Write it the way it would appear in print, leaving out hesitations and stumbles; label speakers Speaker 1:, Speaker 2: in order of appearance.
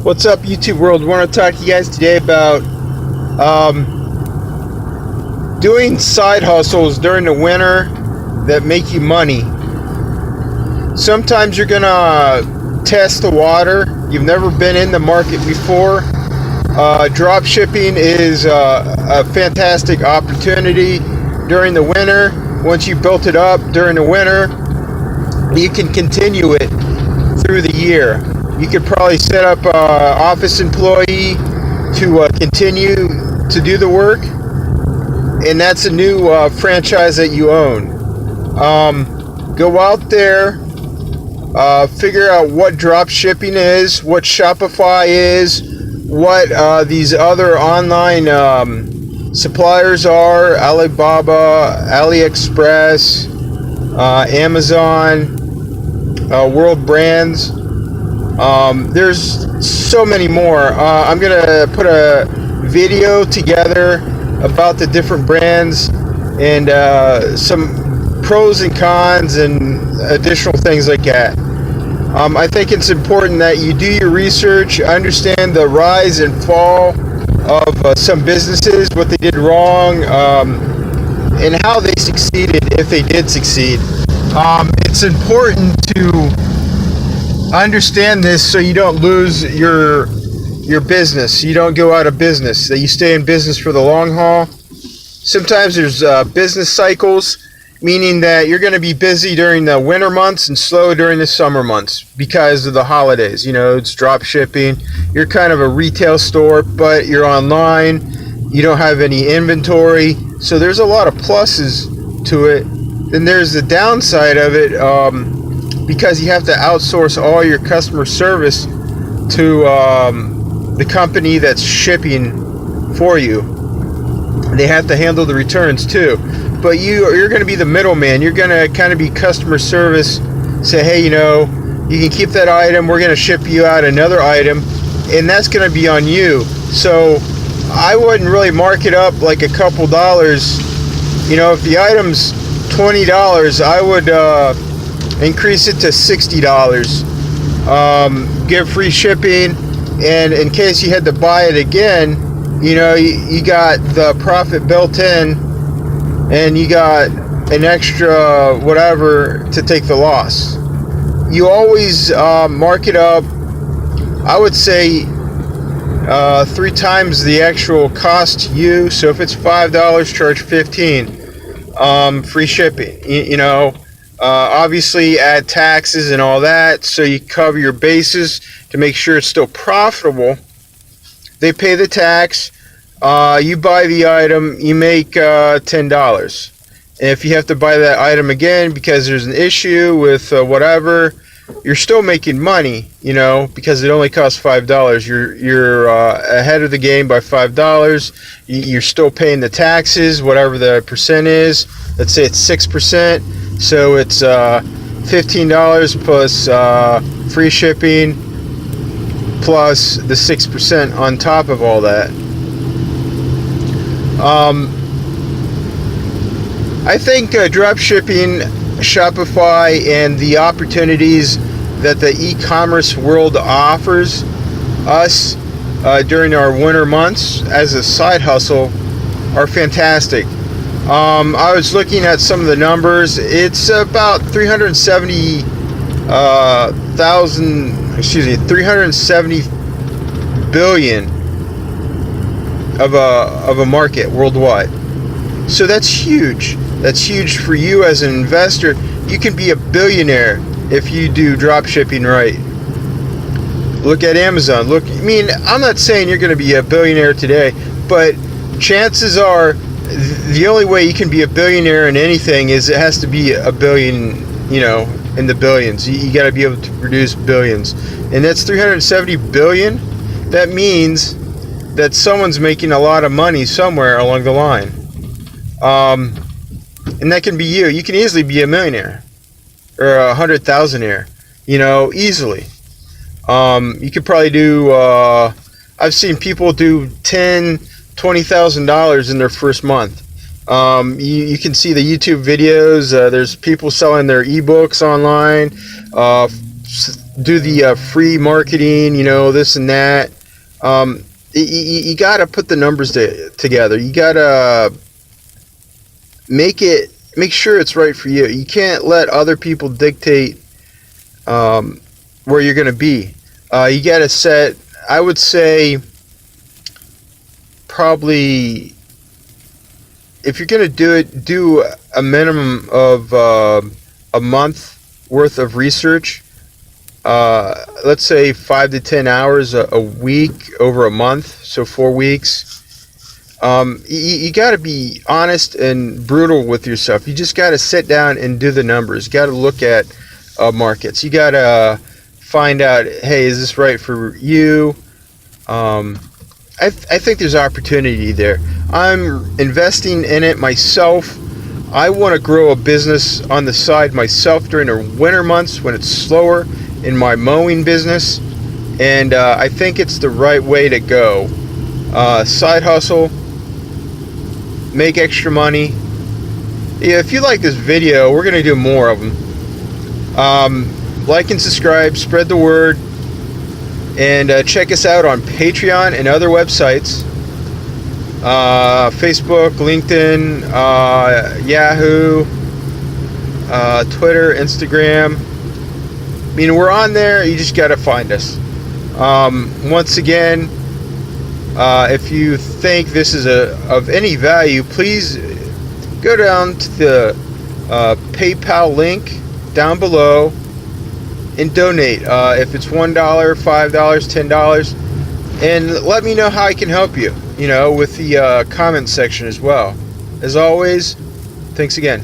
Speaker 1: What's up, YouTube world? I want to talk to you guys today about doing side hustles during the winter that make you money. Sometimes you're gonna test the water. You've never been in the market before. Drop shipping is a fantastic opportunity during the winter. Once you built it up during the winter, you can continue it through the year. You could probably set up an office employee to continue to do the work, and that's a new franchise that you own. Go out there, figure out what drop shipping is, what Shopify is, what these other online suppliers are: Alibaba, AliExpress, Amazon, World Brands. There's so many more. I'm gonna put a video together about the different brands and some pros and cons and additional things like that. I think it's important that you do your research, understand the rise and fall of some businesses, what they did wrong, and how they succeeded, if they did succeed. It's important to understand this so you don't lose your business. You don't go out of business, that you stay in business for the long haul. Sometimes there's business cycles, meaning that you're going to be busy during the winter months and slow during the summer months because of the holidays. You know, it's drop shipping. You're kind of a retail store, but you're online. You don't have any inventory. So there's a lot of pluses to it. Then there's the downside of it, because you have to outsource all your customer service to the company that's shipping for you. They have to handle the returns too. But you're going to be the middleman. You're going to kind of be customer service. Say, hey, you know, you can keep that item. We're going to ship you out another item, and that's going to be on you. So I wouldn't really mark it up like a couple dollars. You know, if the item's $20, I would increase it to $60. Give free shipping, and in case you had to buy it again, you know, you got the profit built in, and you got an extra whatever to take the loss. You always mark it up, I would say 3 times the actual cost to you. So if it's $5, charge $15. Free shipping. You know, obviously add taxes and all that, so you cover your bases to make sure it's still profitable. They pay the tax. You buy the item, you make $10. And if you have to buy that item again because there's an issue with whatever, you're still making money, you know, because it only costs $5. You're ahead of the game by $5. You're still paying the taxes, whatever the percent is. Let's say it's 6%, so it's $15 plus free shipping plus the 6% on top of all that. I think drop shipping, Shopify, and the opportunities that the e-commerce world offers us during our winter months as a side hustle are fantastic. I was looking at some of the numbers. It's about 370 billion of a market worldwide. So that's huge. That's huge for you as an investor. You can be a billionaire if you do drop shipping right. Look at Amazon. Look, I mean, I'm not saying you're going to be a billionaire today, but chances are the only way you can be a billionaire in anything is it has to be a billion, you know, in the billions. You got to be able to produce billions. And that's 370 billion. That means that someone's making a lot of money somewhere along the line. And that can be you. You can easily be a millionaire or 100,000-aire, you know, easily. You could probably do, I've seen people do $20,000 in their first month. You can see the YouTube videos. There's people selling their ebooks online, do the free marketing, this and that. You got to put the numbers together. You got to make sure it's right for you. You can't let other people dictate where you're going to be. You got to set, I would say, probably, if you're going to do a minimum of a month worth of research. Let's say 5 to 10 hours a week over a month, so 4 weeks. You got to be honest and brutal with yourself. You just got to sit down and do the numbers. You got to look at markets. You got to find out, hey, is this right for you? I think there's opportunity there. I'm investing in it myself. I want to grow a business on the side myself during the winter months when it's slower in my mowing business, and I think it's the right way to go. Side hustle, make extra money. Yeah, if you like this video, we're gonna do more of them. Like and subscribe, spread the word, and check us out on Patreon and other websites. Facebook, LinkedIn, Yahoo, Twitter, Instagram. I mean, we're on there. You just got to find us. Once again, if you think this is of any value, please go down to the PayPal link down below and donate. If it's $1, $5, $10, and let me know how I can help you, with the comment section as well. As always, thanks again.